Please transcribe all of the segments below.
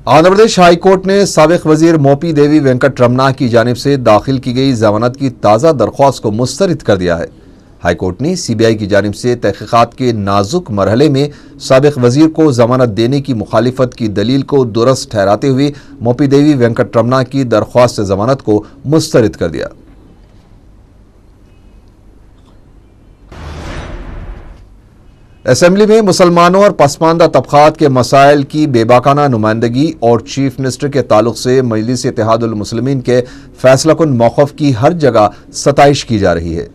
Andhra Pradesh high court ने साबिक वजीर मोपी देवी वेंकट रमना की जानिब से दाखिल की गई जमानत की ताज़ा दरख्वास्त को मुस्तरद कर दिया है। हाई कोर्ट ने सीबीआई की जानिब से तहकीकात के नाजुक मरहले में साबिक वजीर को जमानत देने की मुखालिफत की दलील को दुरुस्त ठहराते हुए मोपी देवी वेंकट रमना की दरख्वास्त जमानत को मुस्तरद कर दिया। असेंबली में मुसलमानों और पसमानदा तबकात के मसाइल की बेबाकाना नुमाइंदगी और चीफ मिनिस्टर के ताल्लुक से मजलिस इत्तेहादुल मुस्लिमीन के फैसलाकुन मौक़िफ़ की हर जगह सताइश की जा रही है।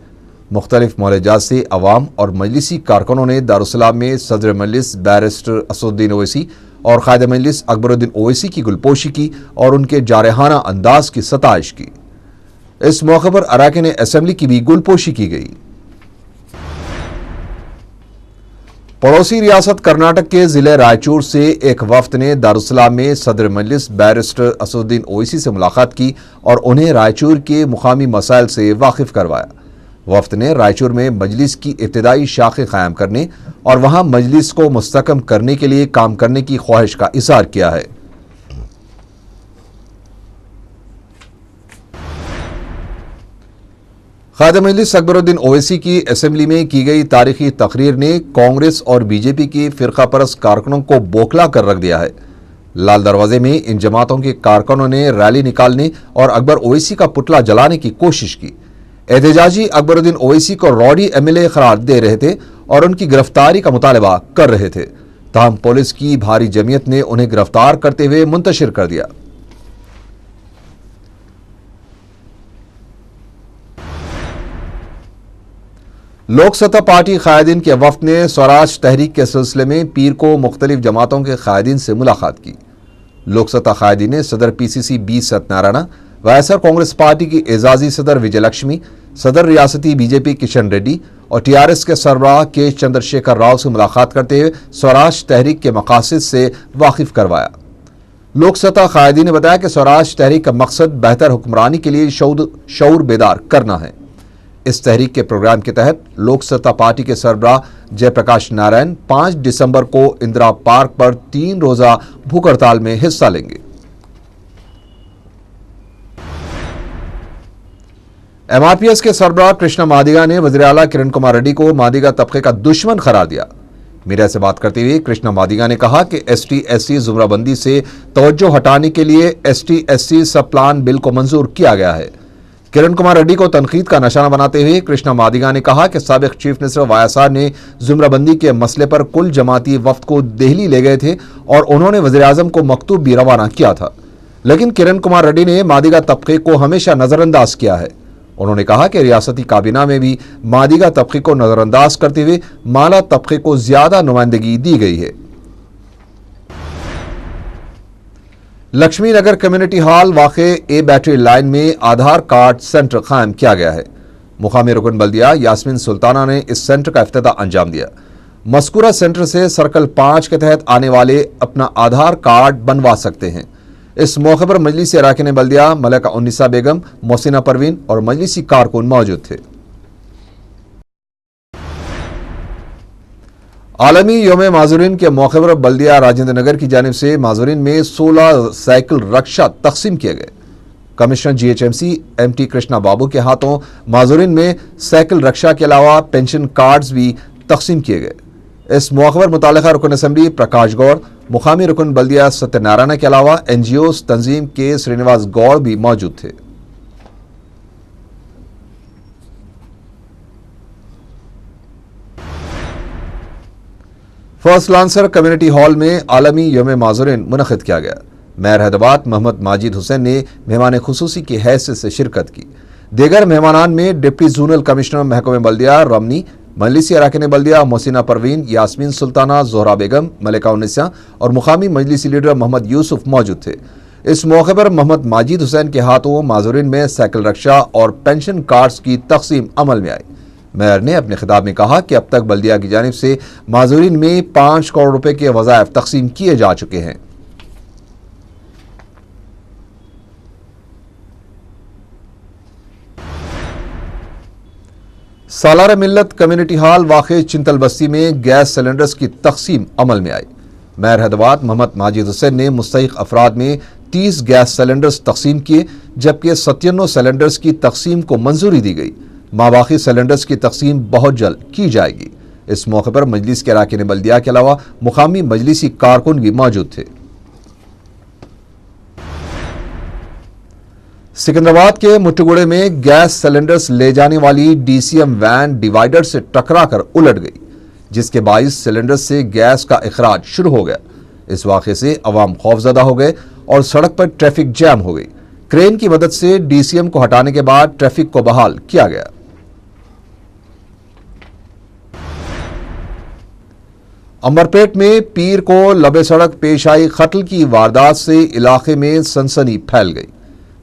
मुख्तलिफ मौलजात से अवाम और मजलिसी कारकुनों ने दारुस्सलाम में सदर मजलिस बैरिस्टर असदुद्दीन ओवैसी और कायद मजलिस अकबरुद्दीन ओवैसी की गुलपोशी की और उनके जारहाना अंदाज की सताइश की। इस मौके पर अरकान असेंबली की भी गुलपोशी की गई। पड़ोसी रियासत कर्नाटक के जिले रायचूर से एक वफ्द ने दारुस्सलाम में सदर मजलिस बैरिस्टर असदुद्दीन ओवैसी से मुलाकात की और उन्हें रायचूर के मुकामी मसाइल से वाकिफ करवाया। वफ्द ने रायचूर में मजलिस की इब्तिदाई शाखें कायम करने और वहां मजलिस को मुस्तकम करने के लिए काम करने की ख्वाहिश का इज़हार किया है। कायद मजलिस अकबरुद्दीन ओवैसी की असेंबली में की गई तारीखी तकरीर ने कांग्रेस और बीजेपी के फिरका परस्त कारकुनों को बौखला कर रख दिया है। लाल दरवाजे में इन जमातों के कारकुनों ने रैली निकालने और अकबर ओवैसी का पुतला जलाने की कोशिश की। एहतजाजी अकबरुद्दीन ओवैसी को रॉडी एमएलए करार दे रहे थे और उनकी गिरफ्तारी का मुतालबा कर रहे थे, ताहम पुलिस की भारी जमीयत ने उन्हें गिरफ्तार करते हुए मुंतशिर कर दिया। लोक सत्ता पार्टी कायदीन के वफ्द ने स्वराज तहरीक के सिलसिले में पीर को मुख्तलिफ जमातों के कायदीन से मुलाकात की। लोक सत्ता कायदीन ने सदर PCC B Satyanarayana, YSR Congress party की एजाजी सदर विजयलक्ष्मी, सदर रियासती बीजेपी किशन रेड्डी और टीआरएस के सरबराह के चंद्रशेखर राव से मुलाकात करते हुए स्वराज तहरीक के मकासद से वाकिफ करवाया। लोक सत्ता कायदीन ने बताया कि स्वराज तहरीक का मकसद बेहतर हुक्मरानी के लिए शऊर बेदार करना है। इस तहरीक के प्रोग्राम के तहत लोक सत्ता पार्टी के सरबराह जयप्रकाश नारायण 5 दिसंबर को इंदिरा पार्क पर 3 रोजा भूख हड़ताल में हिस्सा लेंगे। एमआरपीएस के सरबराह कृष्णा मादिगा ने वज़ीर आला किरण कुमार रेड्डी को मादिगा तबके का दुश्मन करार दिया। मीडिया से बात करते हुए कृष्णा मादिगा ने कहा कि ST/SC जुमराबंदी से तवज्जो हटाने के लिए ST/SC सब प्लान बिल को मंजूर किया गया है। किरण कुमार रेड्डी को तनकीद का निशाना बनाते हुए कृष्णा मादिगा ने कहा कि साबिक चीफ मिनिस्टर वाईएसआर ने जुमराबंदी के मसले पर कुल जमाती वफ्द को दिल्ली ले गए थे और उन्होंने वज़ीर आज़म को मकतूब भी रवाना किया था, लेकिन किरण कुमार रेड्डी ने मादिगा तबके को हमेशा नजरअंदाज किया है। उन्होंने कहा कि रियासती काबीना में भी मादिगा तबके को नजरअंदाज करते हुए माला तबके को ज्यादा नुमाइंदगी दी गई है। लक्ष्मी नगर कम्युनिटी हॉल वाक़े ए बैटरी लाइन में आधार कार्ड सेंटर कायम किया गया है। मुकामी रुकन बल्दिया यास्मीन सुल्ताना ने इस सेंटर का इफ्तिताह अंजाम दिया। मस्कूरा सेंटर से सर्कल 5 के तहत आने वाले अपना आधार कार्ड बनवा सकते हैं। इस मौके पर मजलिसी अरकान बल्दिया मलिका उन्निसा बेगम, मोहसिना परवीन और मजलिसी कारकुन मौजूद थे। आलमी योम माजूरीन के मौके पर बल्दिया राजेंद्र नगर की जानिब से माजूरीन में 16 साइकिल रक्षा तकसीम किए गए। कमिश्नर GHMC MT कृष्णा बाबू के हाथों माजूरीन में साइकिल रक्षा के अलावा पेंशन कार्ड्स भी तकसीम किए गए। इस मौके पर मुतालिका रुकन असम्बली प्रकाश गौड़, मुकामी रुकन बल्दिया सत्यनारायण के अलावा NGOs तंजीम के श्रीनिवास गौड़ भी मौजूद थे। फर्स्ट लांसर कम्युनिटी हॉल में आलमी योम माजूरीन मुनक़िद किया गया। मेयर हैदराबाद मोहम्मद माजिद हुसैन ने मेहमान खुसूसी की हैसियत से शिरकत की। दीगर मेहमानान में डिप्टी जोनल कमिश्नर महकमे बल्दिया रमनी, मजलिसी अरकान बल्दिया मोहसिना परवीन, यास्मीन सुल्ताना, जोहरा बेगम, मलिका उन्निसा और मुकामी मजलिसी लीडर मोहम्मद यूसुफ मौजूद थे। इस मौके पर मोहम्मद माजिद हुसैन के हाथों माजूरीन में साइकिल रक्षा और पेंशन कार्ड्स की तकसीम अमल में आई। मेयर ने अपने खिताब में कहा कि अब तक बल्दिया की जानिब से माजूरीन में 5 करोड़ रुपए के वज़ाइफ तकसीम किए जा चुके हैं। सालार मिल्लत कम्युनिटी हॉल वाक़े चिंतल बस्ती में गैस सिलेंडर्स की तकसीम अमल में आई। मेयर हैदराबाद मोहम्मद माजिद हुसैन ने मुस्तहिक अफराद में 30 गैस सिलेंडर्स तकसीम किए, जबकि 97 सिलेंडर्स की तकसीम को मंजूरी दी गई। माबाकी सिलेंडर्स की तकसीम बहुत जल्द की जाएगी। इस मौके पर मजलिस के अरकान बल्दिया के अलावा मुकामी मजलिसी कारकुन भी मौजूद थे। सिकंदराबाद के मुट्ठगुड़े में गैस सिलेंडर्स ले जाने वाली डीसीएम वैन डिवाइडर से टकराकर उलट गई, जिसके बाइस सिलेंडर से गैस का इखराज शुरू हो गया। इस वाक़े से अवाम खौफजदा हो गए और सड़क पर ट्रैफिक जैम हो गई। क्रेन की मदद से डीसीएम को हटाने के बाद ट्रैफिक को बहाल किया गया। अंबरपेट में पीर को लबे सड़क पेश आई कत्ल की वारदात से इलाके में सनसनी फैल गई।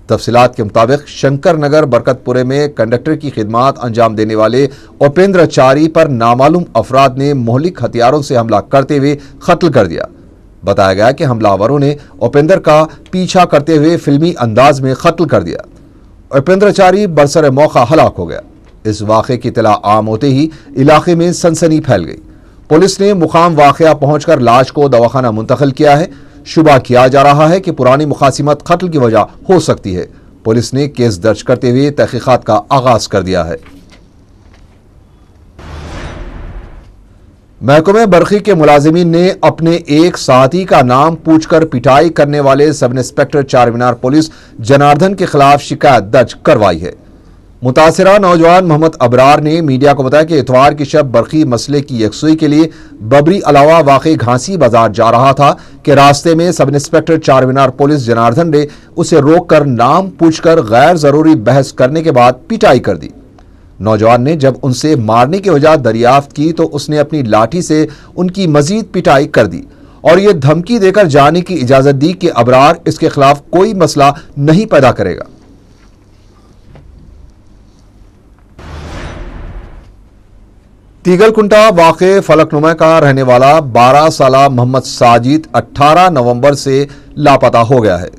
तफसीलात के मुताबिक शंकर नगर बरकतपुरे में कंडक्टर की खिदमात अंजाम देने वाले उपेंद्रचारी पर नामालूम अफराद ने मोहलिक हथियारों से हमला करते हुए कत्ल कर दिया। बताया गया कि हमलावरों ने उपेंद्र का पीछा करते हुए फिल्मी अंदाज में कत्ल कर दिया। उपेंद्रचारी बरसर मौका हलाक हो गया। इस वाक़े की इत्तला आम होते ही इलाके में सनसनी फैल गई। पुलिस ने मुकाम वाक़या पहुंचकर लाश को दवाखाना मुंतकिल किया है। शुबा किया जा रहा है कि पुरानी मुखासिमत कत्ल की वजह हो सकती है। पुलिस ने केस दर्ज करते हुए तहकीकात का आगाज कर दिया है। महकमे बरखी के मुलाजिमीन ने अपने एक साथी का नाम पूछकर पिटाई करने वाले sub inspector Charminar police Janardan के खिलाफ शिकायत दर्ज करवाई है। मुतासिरा नौजवान मोहम्मद अबरार ने मीडिया को बताया कि इतवार की शब बरखी मसले की यकसुई के लिए बबरी अलावा वाक़ई घासी बाजार जा रहा था कि रास्ते में sub inspector Charminar police Janardan ने उसे रोककर नाम पूछकर गैर जरूरी बहस करने के बाद पिटाई कर दी। नौजवान ने जब उनसे मारने की वजह दरियाफ्त की तो उसने अपनी लाठी से उनकी मजीद पिटाई कर दी और ये धमकी देकर जाने की इजाजत दी कि अबरार इसके खिलाफ कोई मसला नहीं पैदा करेगा। तीगलकुंटा वाक़े फलकनुमा का रहने वाला 12 साला मोहम्मद साजिद 18 नवंबर से लापता हो गया है।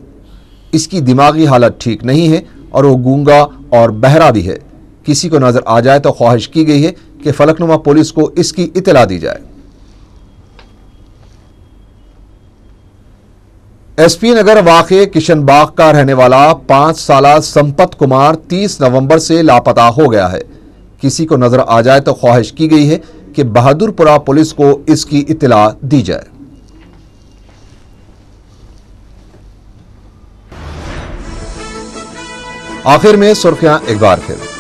इसकी दिमागी हालत ठीक नहीं है और वो गूंगा और बहरा भी है। किसी को नजर आ जाए तो ख्वाहिश की गई है कि फलकनुमा पुलिस को इसकी इत्तला दी जाए। एसपी नगर वाक़े किशनबाग का रहने वाला 5 साला संपत कुमार 30 नवंबर से लापता हो गया है। किसी को नजर आ जाए तो ख्वाहिश की गई है कि बहादुरपुरा पुलिस को इसकी इत्तला दी जाए। आखिर में सुर्खियां एक बार फिर।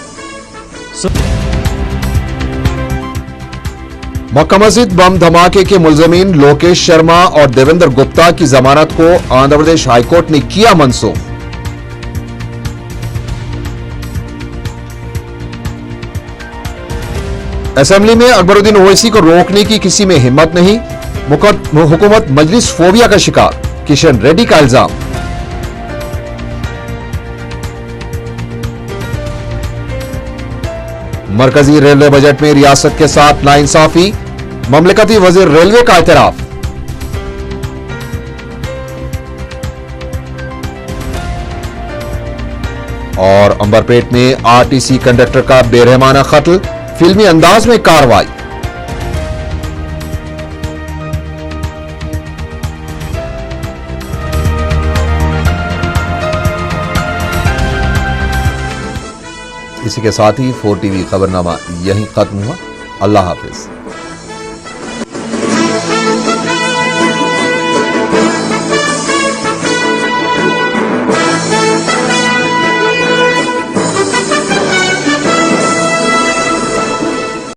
मक्का मस्जिद बम धमाके के मुलजमीन लोकेश शर्मा और देवेंद्र गुप्ता की जमानत को आंध्र प्रदेश हाईकोर्ट ने किया मंसूख। असेंबली में अकबरुद्दीन ओवैसी को रोकने की किसी में हिम्मत नहीं, हुकूमत मजलिस फोबिया का शिकार, किशन रेड्डी का इल्जाम। मरकजी रेलवे बजट में रियासत के साथ नाइंसाफी, ममलकती वजीर रेलवे का एतराफ। और अंबरपेट में आरटीसी कंडक्टर का बेरहमाना कत्ल, फिल्मी अंदाज में कार्रवाई। इसी के साथ ही 4 टीवी खबरनामा यहीं खत्म हुआ। अल्लाह हाफिज।